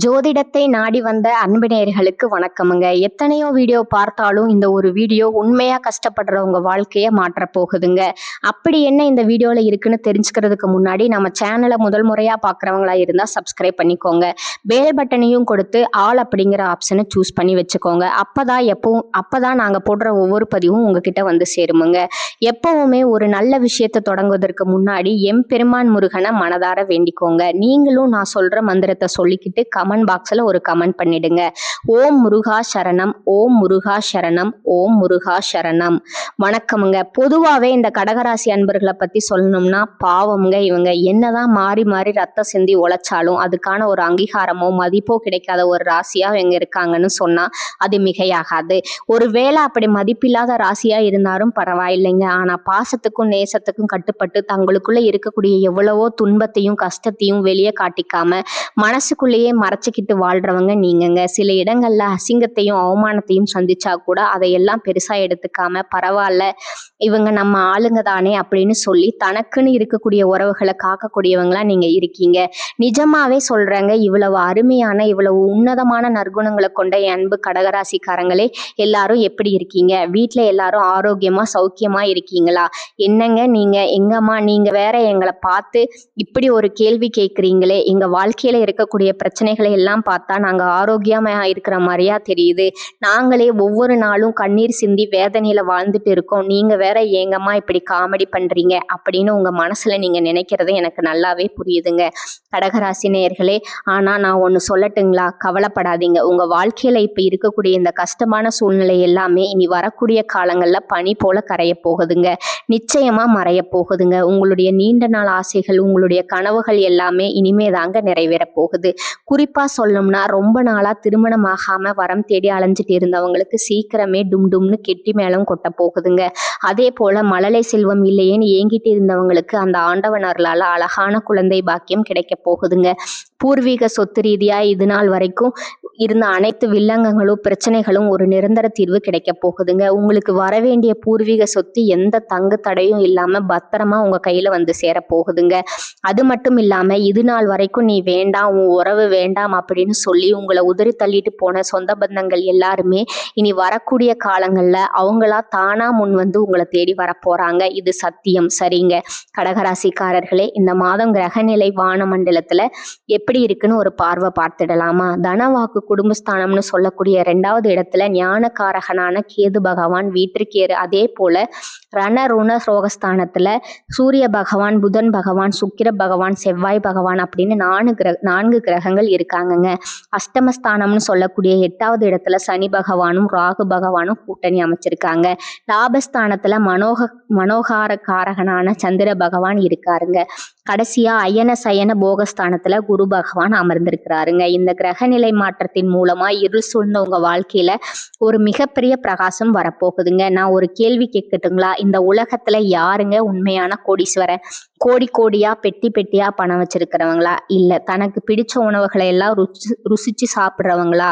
ஜோதிடத்தை நாடி வந்த அன்பு நேயர்களுக்கு வணக்கமுங்க. எத்தனையோ வீடியோ பார்த்தாலும் இந்த ஒரு வீடியோ உண்மையா கஷ்டப்படுறவங்க வாழ்க்கைய மாற்றப் போகுதுங்க. அப்படி என்ன இந்த வீடியோல இருக்குன்னு தெரிஞ்சுக்கிறதுக்கு முன்னாடி நம்ம சேனலை முதல் முறையா பார்க்குறவங்களா இருந்தா சப்ஸ்கிரைப் பண்ணிக்கோங்க. பெல் பட்டனையும் கொடுத்து ஆல் அப்படிங்கிற ஆப்ஷனை சூஸ் பண்ணி வச்சுக்கோங்க. அப்பதான் நாங்க போடுற ஒவ்வொரு பதிவும் உங்ககிட்ட வந்து சேருமுங்க. எப்பவுமே ஒரு நல்ல விஷயத்தை தொடங்குவதற்கு முன்னாடி எம்பெருமான் முருகனை மனதார வேண்டிக்கோங்க. நீங்களும் நான் சொல்ற மந்திரத்தை சொல்லிக்கிட்டு கமெண்ட் பாக்ஸ்ல ஒரு கமெண்ட் பண்ணிடுங்க. ஓம் முருகா சரணம், ஓம் முருகா சரணம், ஓம் முருகா சரணம். வணக்கமுங்க. பொதுவாவே இந்த கடகராசி அன்பர்களை பத்தி சொல்லணும்னா பாவம்ங்க. இவங்க என்னதான் மாறி மாறி ரத்த சிந்தி உழைச்சாலும் அதுக்கான ஒரு அங்கீகாரமோ மதிப்போ கிடைக்காத ஒரு ராசியா இவங்க இருக்காங்கன்னு சொன்னா அது மிகையாகாது. ஒருவேளை அப்படி மதிப்பில்லாத ராசியா இருந்தாலும் பரவாயில்லைங்க. ஆனா பாசத்துக்கும் நேசத்துக்கும் கட்டுப்பட்டு தங்களுக்குள்ள இருக்கக்கூடிய எவ்வளவோ துன்பத்தையும் கஷ்டத்தையும் வெளியே காட்டிக்காம மனசுக்குள்ளேயே மறைச்சிக்கிட்டு வாழ்றவங்க நீங்கங்க. சில இடங்கள்ல அசிங்கத்தையும் அவமானத்தையும் சந்திச்சா கூட அதையெல்லாம் பெருசா எடுத்துக்காம பரவாயில்ல, இவங்க நம்ம ஆளுங்க தானே அப்படின்னு சொல்லி தனக்குன்னு இருக்கக்கூடிய உறவுகளை காக்கக்கூடியவங்களா நீங்க இருக்கீங்க. நிஜமாவே சொல்றேங்க, இவ்வளவு அருமையான இவ்வளவு உன்னதமான நற்குணங்களை கொண்ட என் அன்பு கடகராசிக்காரங்களே, எல்லாரும் எப்படி இருக்கீங்க? வீட்டுல எல்லாரும் ஆரோக்கியமா சௌக்கியமா இருக்கீங்களா? என்னங்க நீங்க எங்கம்மா நீங்க வேற எங்களை பார்த்து இப்படி ஒரு கேள்வி கேட்குறீங்களே? எங்க வாழ்க்கையில இருக்கக்கூடிய பிரச்சனைகளை எல்லாம் பார்த்தா நாங்க ஆரோக்கியமா இருக்கிற மாதிரியா தெரியுது. நாங்களே ஒவ்வொரு நாளும் கண்ணீர் சிந்தி வேதனையில வாழ்ந்துட்டு இருக்கோம். நீங்க வேற ஏங்கம்மா இப்படி காமெடி பண்றீங்க அப்படின்னு உங்க மனசுல நீங்க நினைக்கிறது எனக்கு நல்லாவே புரியுதுங்க கடகராசி நேயர்களே. ஆனா நான் ஒண்ணு சொல்லட்டுங்களா? கவலைப்படாதீங்க. உங்க வாழ்க்கையில இப்ப இருக்கக்கூடிய இந்த கஷ்டமான சூழ்நிலை எல்லாமே இனி வரக்கூடிய காலங்கள்ல பனி போல கரைய போகுதுங்க. நிச்சயமா மறைய போகுதுங்க. உங்களுடைய நீண்ட நாள் ஆசைகள் உங்களுடைய கனவுகள் எல்லாமே இனிமே தாங்க நிறைவேற போகுது. குறிப்பா சொல்லணும்னா ரொம்ப நாளா திருமணம் ஆகாம வரம் தேடி அலைஞ்சிட்டு இருந்தவங்களுக்கு சீக்கிரமே டும் டும்னு கெட்டி மேளம் கொட்ட போகுதுங்க. அதே போல மழலை செல்வம் இல்லையேன்னு ஏங்கிட்டு இருந்தவங்களுக்கு அந்த ஆண்டவன் அருளால அழகான குழந்தை பாக்கியம் கிடைக்க போகுதுங்க. பூர்வீக சொத்து ரீதியா இது நாள் வரைக்கும் இருந்த அனைத்து வில்லங்கங்களும் பிரச்சனைகளும் ஒரு நிரந்தர தீர்வு கிடைக்க போகுதுங்க. உங்களுக்கு வரவேண்டிய பூர்வீக சொத்து எந்த தங்கு தடையும் இல்லாம பத்திரமா உங்க கையில வந்து சேர போகுதுங்க. அது மட்டும் இல்லாம இது நாள் வரைக்கும் நீ வேண்டாம், உன் உறவு வேண்டாம் அப்படின்னு சொல்லி உங்களை உதறி தள்ளிட்டு போன சொந்த பந்தங்கள் எல்லாருமே இனி வரக்கூடிய காலங்கள்ல அவங்களா தானா முன் வந்து உங்களை தேடி வர போறாங்க. இது சத்தியம். சரிங்க கடகராசிக்காரர்களே, இந்த மாதம் கிரகநிலை வான மண்டலத்துல எப்படி இருக்குன்னு ஒரு பார்வை பார்த்துடலாமா? தனவாக்கு குடும்பஸ்தானம்னு சொல்லக்கூடிய 2வது இடத்துல ஞானகாரகனான கேது பகவான் வீற்றிருக்காரு. அதே போல ரண ருண ரோகஸ்தானத்துல சூரிய பகவான், புதன் பகவான், சுக்கிர பகவான், செவ்வாய் பகவான் அப்படின்னு 4 கிரகங்கள் இருக்காங்கங்க. அஷ்டமஸ்தானம்னு சொல்லக்கூடிய 8வது இடத்துல சனி பகவானும் ராகு பகவானும் கூட்டணி அமைச்சிருக்காங்க. லாபஸ்தானத்துல மனோகார காரகனான சந்திர பகவான் இருக்காருங்க. கடைசியா அயன சயன போகஸ்தானத்துல குரு பகவான் அமர்ந்திருக்கிறாருங்க. இந்த கிரகநிலை மாற்றத்தின் மூலமா இருள் சூழ்ந்த உங்க வாழ்க்கையில ஒரு மிகப்பெரிய பிரகாசம் வரப்போகுதுங்க. நான் ஒரு கேள்வி கேட்கட்டுங்களா? இந்த உலகத்துல யாருங்க உண்மையான கோடீஸ்வரன்? கோடி கோடியா பெட்டி பெட்டியா பணம் வச்சிருக்கிறவங்களா, இல்ல தனக்கு பிடிச்ச உணவுகளை எல்லாம் ருசிச்சு சாப்பிட்றவங்களா,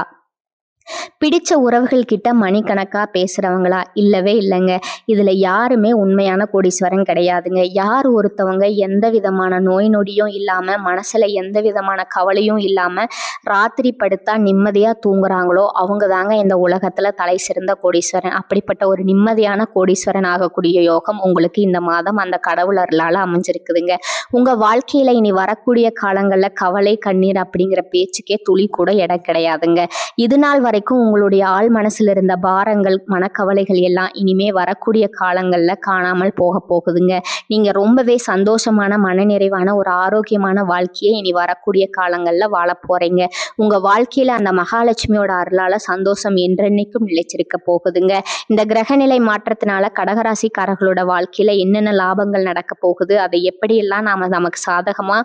பிடிச்ச உறவுகள் கிட்ட மணிக்கணக்கா பேசுறவங்களா? இல்லவே இல்லைங்க. இதுல யாருமே உண்மையான கோடீஸ்வரன் கிடையாதுங்க. யார் ஒருத்தவங்க எந்த விதமான நோய் நொடியும் இல்லாம மனசுல எந்த விதமான கவலையும் இல்லாம ராத்திரி படுத்தா நிம்மதியா தூங்குறாங்களோ அவங்க தாங்க இந்த உலகத்துல தலை சிறந்த கோடீஸ்வரன். அப்படிப்பட்ட ஒரு நிம்மதியான கோடீஸ்வரன் ஆகக்கூடிய யோகம் உங்களுக்கு இந்த மாதம் அந்த கடவுள் அருளால அமைஞ்சிருக்குதுங்க. உங்க வாழ்க்கையில இனி வரக்கூடிய காலங்கள்ல கவலை கண்ணீர் அப்படிங்கிற பேச்சுக்கே துளி கூட இடம் கிடையாதுங்க. இது நாள் வரைக்கும் உங்களுடைய ஆள் மனசுல இருந்த பாரங்கள் மனக்கவலைகள் எல்லாம் இனிமே வரக்கூடிய காலங்கள்ல காணாமல் போக போகுதுங்க. நீங்க ரொம்பவே சந்தோஷமான மனநிறைவான ஒரு ஆரோக்கியமான வாழ்க்கையை இனி வரக்கூடிய காலங்கள்ல வாழ போறீங்க. உங்க வாழ்க்கையில அந்த மகாலட்சுமியோட அருளால சந்தோஷம் என்றென்னைக்கும் நிலைச்சிருக்க போகுதுங்க. இந்த கிரகநிலை மாற்றத்தினால கடகராசிக்காரர்களோட வாழ்க்கையில என்னென்ன லாபங்கள் நடக்க போகுது, அதை எப்படியெல்லாம் நமக்கு சாதகமா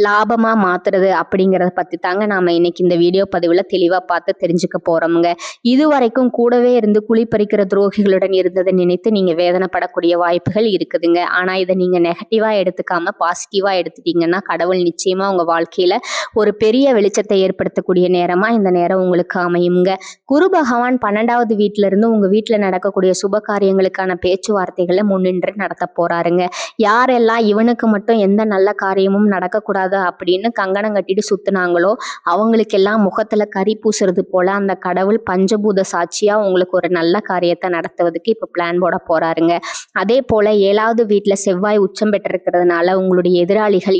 லாபமா மாத்துறது அப்படிங்கிறத பத்தி தாங்க நாம இன்னைக்கு இந்த வீடியோ பதிவுல தெளிவா பார்த்து தெரிஞ்சுக்க போறோமுங்க. இதுவரைக்கும் கூடவே இருந்து குழிப்பறிக்கிற துரோகிகளுடன் இருந்ததை நினைத்து நீங்க வேதனைப்படக்கூடிய வாய்ப்புகள் இருக்குதுங்க. ஆனா இதை நீங்க நெகட்டிவா எடுத்துக்காம பாசிட்டிவா எடுத்துட்டீங்கன்னா கடவுள் நிச்சயமா உங்க வாழ்க்கையில ஒரு பெரிய வெளிச்சத்தை ஏற்படுத்தக்கூடிய நேரமா இந்த நேரம் உங்களுக்கு அமையுங்க. குரு பகவான் 12வது வீட்டுல இருந்து உங்க வீட்டுல நடக்கக்கூடிய சுப காரியங்களுக்கான பேச்சுவார்த்தைகளை முன்னின்று நடத்த போறாருங்க. யாரெல்லாம் இவனுக்கு மட்டும் எந்த நல்ல காரியமும் நடக்கக்கூடாது அப்படின்னு கங்கணம் கட்டிட்டு சுத்துனாங்களோ அவங்களுக்கெல்லாம் முகத்துல கரி பூசுறது போல அந்த கடவுள் பஞ்சபூத சாட்சியா உங்களுக்கு ஒரு நல்ல காரியத்தை நடத்துவதற்கு இப்ப பிளான் போட போறாருங்க. அதே போல 7வது வீட்டுல செவ்வாய் உச்சம் பெற்றிருக்கிறதுனால உங்களுடைய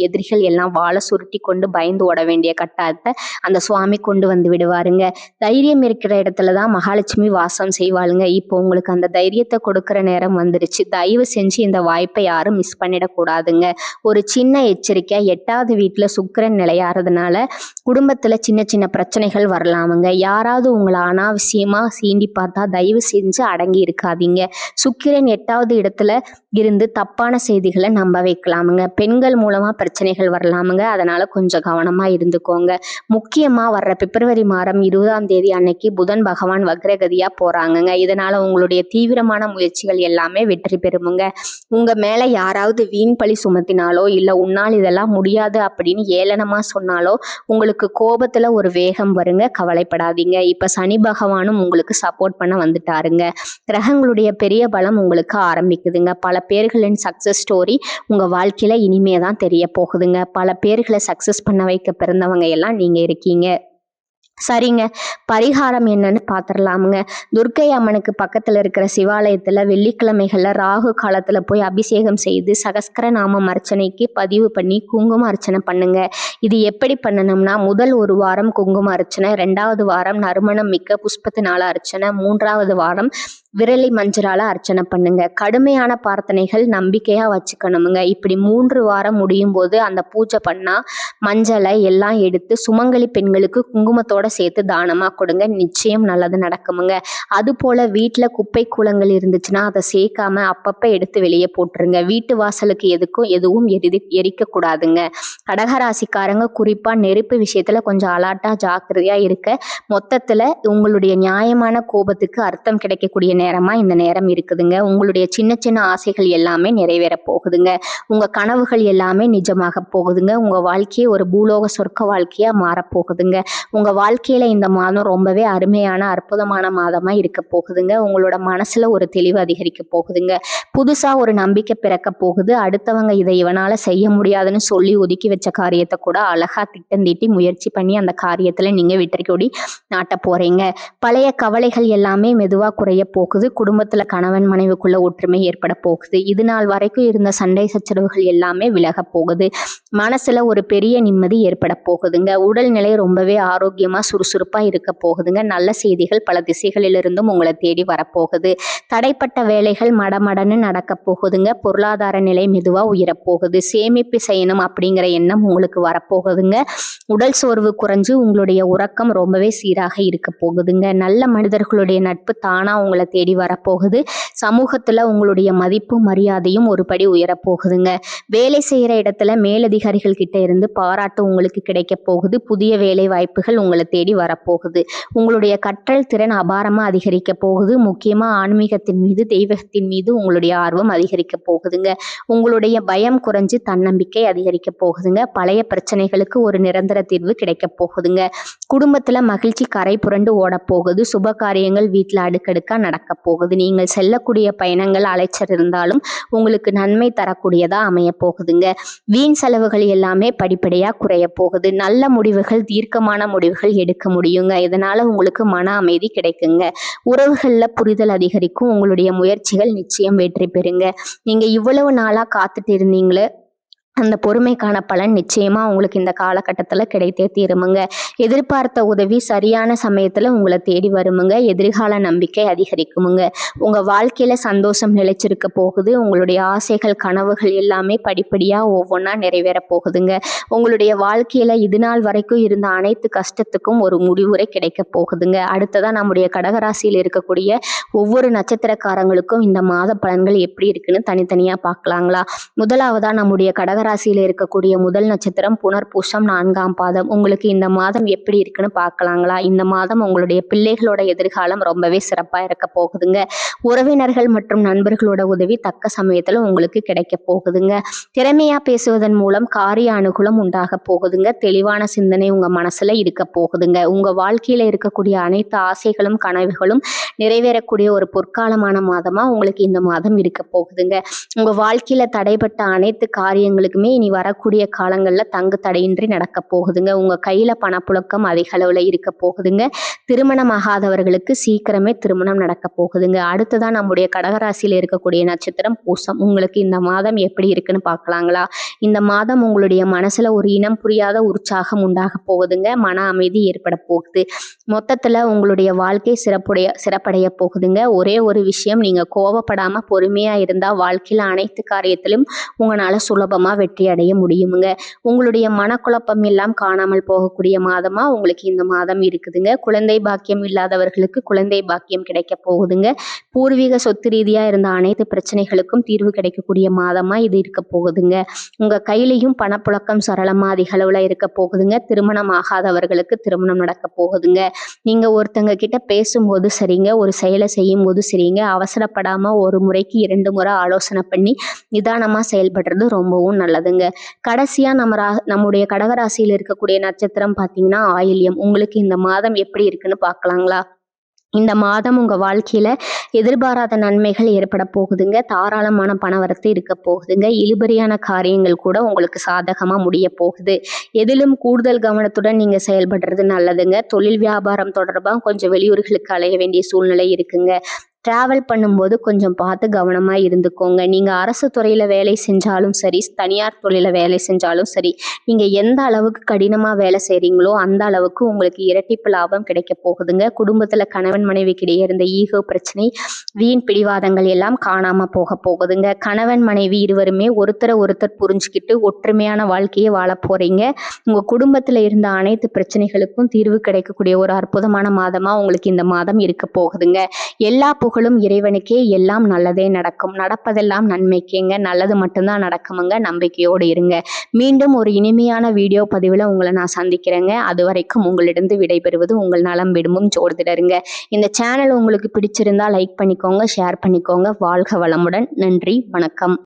எதிரிகள் எல்லாம் வாழை சுருட்டி கொண்டு பயந்து ஓட வேண்டிய கட்டாயத்தை அந்த சுவாமி கொண்டு வந்து விடுவாருங்க. தைரியம் இருக்கிற இடத்துலதான் மகாலட்சுமி வாசம் செய்வாளுங்க. இப்போ உங்களுக்கு அந்த தைரியத்தை கொடுக்கிற நேரம் வந்துருச்சு. தயவு செஞ்சு இந்த வாய்ப்பை யாரும் மிஸ் பண்ணிடக்கூடாதுங்க. ஒரு சின்ன எச்சரிக்கை, 8வது வீட்டுல சுக்கிரன் நிலையாறதுனால குடும்பத்துல சின்ன சின்ன பிரச்சனைகள் வரலாமுங்க. யாராவது உங்களை அனாவசியமா சீண்டி பார்த்தா தயவு செஞ்சு அடங்கி இருக்காதீங்க. சுக்கிரன் 8வது இடத்துல இருந்து தப்பான செய்திகளை நம்ப வைக்கலாமுங்க. பெண்கள் மூலமா பிரச்சனைகள் வரலாமுங்க. அதனால கொஞ்சம் கவனமா இருந்துக்கோங்க. முக்கியமா வர்ற பிப்ரவரி மாதம் 20ஆம் தேதி அன்னைக்கு புதன் பகவான் வக்ரகதியா போறாங்கங்க. இதனால உங்களுடைய தீவிரமான முயற்சிகள் எல்லாமே வெற்றி பெறுமுங்க. உங்க மேல யாராவது வீண் பழி சுமத்தினாலோ இல்ல உன்னால் இதெல்லாம் முடியாது அப்படின்னு ஏளனமா சொன்னாலோ உங்களுக்கு கோபத்துல ஒரு வேகம் வருங்க. கவலைப்படாதீங்க. இப்ப சனி பகவானும் உங்களுக்கு சப்போர்ட் பண்ண வந்துட்டாருங்க. கிரகங்களுடைய பெரிய பலம் உங்களுக்கு ஆரம்பிக்குதுங்க. பல பேர்களின் சக்சஸ் ஸ்டோரி உங்க வாழ்க்கையில இனிமே தான் தெரிய போகுதுங்க. பல பேர்களை சக்சஸ் பண்ண வைக்க பிறந்தவங்க எல்லாம் நீங்க இருக்கீங்க. சரிங்க, பரிகாரம் என்னன்னு பாத்திரலாமுங்க. துர்க்கை அம்மனுக்கு பக்கத்துல இருக்கிற சிவாலயத்துல வெள்ளிக்கிழமைகள்ல ராகு காலத்துல போய் அபிஷேகம் செய்து சகஸ்கர நாமம் அர்ச்சனைக்கு பதிவு பண்ணி குங்கும அர்ச்சனை பண்ணுங்க. இது எப்படி பண்ணணும்னா முதல் ஒரு வாரம் குங்கும அர்ச்சனை, 2வது வாரம் நறுமணம் மிக்க புஷ்பத்தினால அர்ச்சனை, 3வது வாரம் விரலி மஞ்சளால அர்ச்சனை பண்ணுங்க. கடுமையான பிரார்த்தனைகள் நம்பிக்கையா வச்சுக்கணுமுங்க. இப்படி 3 வாரம் முடியும் போது அந்த பூஜை பண்ணா மஞ்சளை எல்லாம் எடுத்து சுமங்கலி பெண்களுக்கு குங்குமத்தோட சேர்த்து தானமா கொடுங்க. நிச்சயம் நல்லது நடக்குமுங்க. அது போல வீட்டுல குப்பை கூலங்கள் இருந்துச்சுன்னா அதை சேர்க்காம அப்பப்ப எடுத்து வெளியே போட்டுருங்க. வீட்டு வாசலுக்கு எதுவும் எரிக்க கூடாதுங்க. கடகராசிக்காரங்க குறிப்பா நெருப்பு விஷயத்துல கொஞ்சம் அலாட்டா ஜாக்கிரதையா இருக்க. மொத்தத்துல உங்களுடைய நியாயமான கோபத்துக்கு அர்த்தம் கிடைக்கக்கூடிய நேரமா இந்த நேரம் இருக்குதுங்க. உங்களுடைய சின்ன சின்ன ஆசைகள் எல்லாமே நிறைவேற போகுதுங்க. உங்க கனவுகள் எல்லாமே நிஜமாக போகுதுங்க. உங்க வாழ்க்கையை ஒரு பூலோக சொர்க்க வாழ்க்கையா மாறப்போகுதுங்க. உங்க வாழ்க்கையில இந்த மாதம் ரொம்பவே அருமையான அற்புதமான மாதமா இருக்க போகுதுங்க. உங்களோட மனசுல ஒரு தெளிவு அதிகரிக்க போகுதுங்க. புதுசா ஒரு நம்பிக்கை பிறக்க போகுது. அடுத்தவங்க இதை இவனால செய்ய முடியாதுன்னு சொல்லி ஒதுக்கி வச்ச காரியத்தை கூட அழகா திட்டம் தீட்டி முயற்சி பண்ணி அந்த காரியத்துல நீங்க வெற்றி கொடி நாட்ட போறீங்க. பழைய கவலைகள் எல்லாமே மெதுவா குறைய போகுது. குடும்பத்துல கணவன் மனைவிக்குள்ள ஒற்றுமை ஏற்பட போகுது. இது நாள் வரைக்கும் இருந்த சண்டை சச்சரவுகள் எல்லாமே விலக போகுது. மனசுல ஒரு பெரிய நிம்மதி ஏற்பட போகுதுங்க. உடல்நிலை ரொம்பவே ஆரோக்கியமா சுறுசுறுப்பா இருக்க போகுதுங்க. நல்ல செய்திகள் பல திசைகளிலிருந்தும் உங்களை தேடி வரப்போகுது. தடைப்பட்ட வேலைகள் மடமடன்னு நடக்க போகுதுங்க. பொருளாதார நிலை மெதுவா உயரப்போகுது. சேமிப்பு செய்யணும் அப்படிங்கிற எண்ணம் உங்களுக்கு வரப்போகுதுங்க. உடல் சோர்வு குறைஞ்சு உங்களுடைய உறக்கம் ரொம்பவே சீராக இருக்க போகுதுங்க. நல்ல மனிதர்களுடைய நட்பு தானா உங்களை தேடி வரப்போகுது. சமூகத்துல உங்களுடைய மதிப்பு மரியாதையும் ஒரு படி உயரப்போகுதுங்க. வேலை செய்யற இடத்துல மேலதிகாரிகள் கிட்ட இருந்து பாராட்டு உங்களுக்கு கிடைக்க போகுது. புதிய வேலை வாய்ப்புகள் உங்களை தேடி வரப்போகுது. உங்களுடைய கற்றல் திறன் அபாரமா அதிகரிக்க போகுது. முக்கியமா ஆன்மீகத்தின் மீது தெய்வத்தின் மீது உங்களுடைய ஆர்வம் அதிகரிக்க போகுதுங்க. உங்களுடைய பயம் குறைஞ்சு தன்னம்பிக்கை அதிகரிக்க போகுதுங்க. பழைய பிரச்சனைகளுக்கு ஒரு நிரந்தர தீர்வு கிடைக்க போகுதுங்க. குடும்பத்துல மகிழ்ச்சி கரை புரண்டு ஓட போகுது. சுப காரியங்கள் வீட்டுல அடுக்கடுக்கா நடக்க போகுது. நீங்கள் செல்லக்கூடிய பயணங்கள் அலைச்சல் இருந்தாலும் உங்களுக்கு நன்மை தரக்கூடியதா அமைய போகுதுங்க. வீண் செலவுகள் எல்லாமே படிப்படியா குறைய போகுது. நல்ல முடிவுகள், தீர்க்கமான முடிவுகள் எடுக்க முடியுங்க. இதனால உங்களுக்கு மன அமைதி கிடைக்குங்க. உறவுகள்ல புரிதல் அதிகரிக்கும். உங்களுடைய முயற்சிகள் நிச்சயம் வெற்றி பெறுங்க. நீங்க இவ்வளவு நாளா காத்துட்டு இருந்தீங்களே அந்த பொறுமைக்கான பலன் நிச்சயமா உங்களுக்கு இந்த காலகட்டத்துல கிடைத்தே தீருமுங்க. எதிர்பார்த்த உதவி சரியான சமயத்துல உங்களை தேடி வருமுங்க. எதிர்கால நம்பிக்கை அதிகரிக்குமுங்க. உங்க வாழ்க்கையில சந்தோஷம் நிலைச்சிருக்க போகுது. உங்களுடைய ஆசைகள் கனவுகள் எல்லாமே படிப்படியா ஒவ்வொன்றா நிறைவேற போகுதுங்க. உங்களுடைய வாழ்க்கையில இது நாள் வரைக்கும் இருந்த அனைத்து கஷ்டத்துக்கும் ஒரு முடிவுரை கிடைக்க போகுதுங்க. அடுத்ததான் நம்முடைய கடகராசியில் இருக்கக்கூடிய ஒவ்வொரு நட்சத்திரக்காரங்களுக்கும் இந்த மாத பலன்கள் எப்படி இருக்குன்னு தனித்தனியா பார்க்கலாங்களா? முதலாவதா நம்முடைய கடக கடகராசியில இருக்கக்கூடிய முதல் நட்சத்திரம் புனர்பூசம் 4ஆம் பாதம். உங்களுக்கு இந்த மாதம் எப்படி இருக்குன்னு பார்க்கலாங்களா? இந்த மாதம் உங்களுடைய பிள்ளைகளோட எதிர்காலம் ரொம்பவே சிறப்பா இருக்க போகுதுங்க. உறவினர்கள் மற்றும் நண்பர்களோட உதவி தக்க சமயத்துல உங்களுக்கு கிடைக்க போகுதுங்க. திறமையா பேசுவதன் மூலம் காரிய அனுகூலம் உண்டாக போகுதுங்க. தெளிவான சிந்தனை உங்க மனசுல இருக்க போகுதுங்க. உங்க வாழ்க்கையில இருக்கக்கூடிய அனைத்து ஆசைகளும் கனவுகளும் நிறைவேறக்கூடிய ஒரு பொற்காலமான மாதமா உங்களுக்கு இந்த மாதம் இருக்க போகுதுங்க. உங்க வாழ்க்கையில தடைப்பட்ட அனைத்து காரியங்களுக்குமே இனி வரக்கூடிய காலங்கள்ல தங்கு தடையின்றி நடக்க போகுதுங்க. உங்க கையில பணப்புழக்கம் அதிக அளவுல இருக்க போகுதுங்க. திருமணம் ஆகாதவர்களுக்கு சீக்கிரமே திருமணம் நடக்க போகுதுங்க. அடுத்ததான் நம்முடைய கடகராசியில இருக்கக்கூடிய நட்சத்திரம் பூசம். உங்களுக்கு இந்த மாதம் எப்படி இருக்குன்னு பார்க்கலாங்களா? இந்த மாதம் உங்களுடைய மனசுல ஒரு இனம் புரியாத உற்சாகம் உண்டாக போகுதுங்க. மன அமைதி ஏற்பட போகுது. மொத்தத்துல உங்களுடைய வாழ்க்கை சிறப்படைய போகுதுங்க. ஒரே ஒரு விஷயம், நீங்க கோவப்படாம பொறுமையா இருந்தா வாழ்க்கையில அனைத்து காரியத்திலும் உங்களால சுலபமா வெற்றி அடைய முடியுமுங்க. உங்களுடைய மனக்குழப்பம் எல்லாம் காணாமல் போகக்கூடிய மாதமா உங்களுக்கு இந்த மாதம் இருக்குதுங்க. குழந்தை பாக்கியம் இல்லாதவர்களுக்கு குழந்தை பாக்கியம் கிடைக்க போகுதுங்க. பூர்வீக சொத்து ரீதியா இருந்த அனைத்து பிரச்சனைகளுக்கும் தீர்வு கிடைக்கக்கூடிய மாதமா இது இருக்க போகுதுங்க. உங்க கையிலையும் பணப்புழக்கம் சரளமா அதிக அளவுல இருக்க போகுதுங்க. திருமணம் ஆகாதவர்களுக்கு திருமணம் நடக்க போகுதுங்க. நீங்க ஒருத்தங்க கிட்ட பேசும்போது சரிங்க, ஒரு செயலை செய்யும் போது சரிங்க, அவசரப்படாம ஒரு முறைக்கு 2 முறை ஆலோசனை பண்ணி நிதானமா செயல்படுறது ரொம்பவும் நல்லதுங்க. கடைசியா நம்முடைய கடகராசியில் இருக்கக்கூடிய நட்சத்திரம் பார்த்தீங்கன்னா ஆயில்யம். உங்களுக்கு இந்த மாதம் எப்படி இருக்குன்னு பார்க்கலாங்களா? இந்த மாதம் உங்க வாழ்க்கையில எதிர்பாராத நன்மைகள் ஏற்பட போகுதுங்க. தாராளமான பணவரத்து இருக்க போகுதுங்க. இழுபறியான காரியங்கள் கூட உங்களுக்கு சாதகமா முடிய போகுது. எதிலும் கூடுதல் கவனத்துடன் நீங்க செயல்படுறது நல்லதுங்க. தொழில் வியாபாரம் தொடர்பா கொஞ்சம் வெளியூர்களுக்கு அலைய வேண்டிய சூழ்நிலை இருக்குங்க. டிராவல் பண்ணும்போது கொஞ்சம் பார்த்து கவனமா இருந்துக்கோங்க. நீங்க அரசு துறையில வேலை செஞ்சாலும் சரி, தனியார் துறையில வேலை செஞ்சாலும் சரி, நீங்க எந்த அளவுக்கு கடினமா வேலை செய்றீங்களோ அந்த அளவுக்கு உங்களுக்கு இரட்டிப்பு லாபம் கிடைக்க போகுதுங்க. குடும்பத்துல கணவன் மனைவிக்கு இடையே இருந்த ஈகோ பிரச்சனை, வீண் பிடிவாதங்கள் எல்லாம் காணாம போக போகுதுங்க. கணவன் மனைவி இருவருமே ஒருத்தர் புரிஞ்சுக்கிட்டு ஒற்றுமையான வாழ்க்கையை வாழ போறீங்க. உங்க குடும்பத்துல இருந்த அனைத்து பிரச்சனைகளுக்கும் தீர்வு கிடைக்கக்கூடிய ஒரு அற்புதமான மாதமா உங்களுக்கு இந்த மாதம் இருக்க போகுதுங்க. எல்லா புகழும் இறைவனுக்கே. எல்லாம் நல்லதே நடக்கும். நடப்பதெல்லாம் நன்மைக்கேங்க. நல்லது மட்டும்தான் நடக்குமுங்க. நம்பிக்கையோடு இருங்க. மீண்டும் ஒரு இனிமையான வீடியோ பதிவில் உங்களை நான் சந்திக்கிறேங்க. அது வரைக்கும் உங்களிடம் விடைபெறுவது உங்கள் நலம் விரும்பும் ஜோதிடருங்க. இந்த சேனல் உங்களுக்கு பிடிச்சிருந்தா லைக் பண்ணிக்கோங்க, ஷேர் பண்ணிக்கோங்க. வாழ்க வளமுடன். நன்றி, வணக்கம்.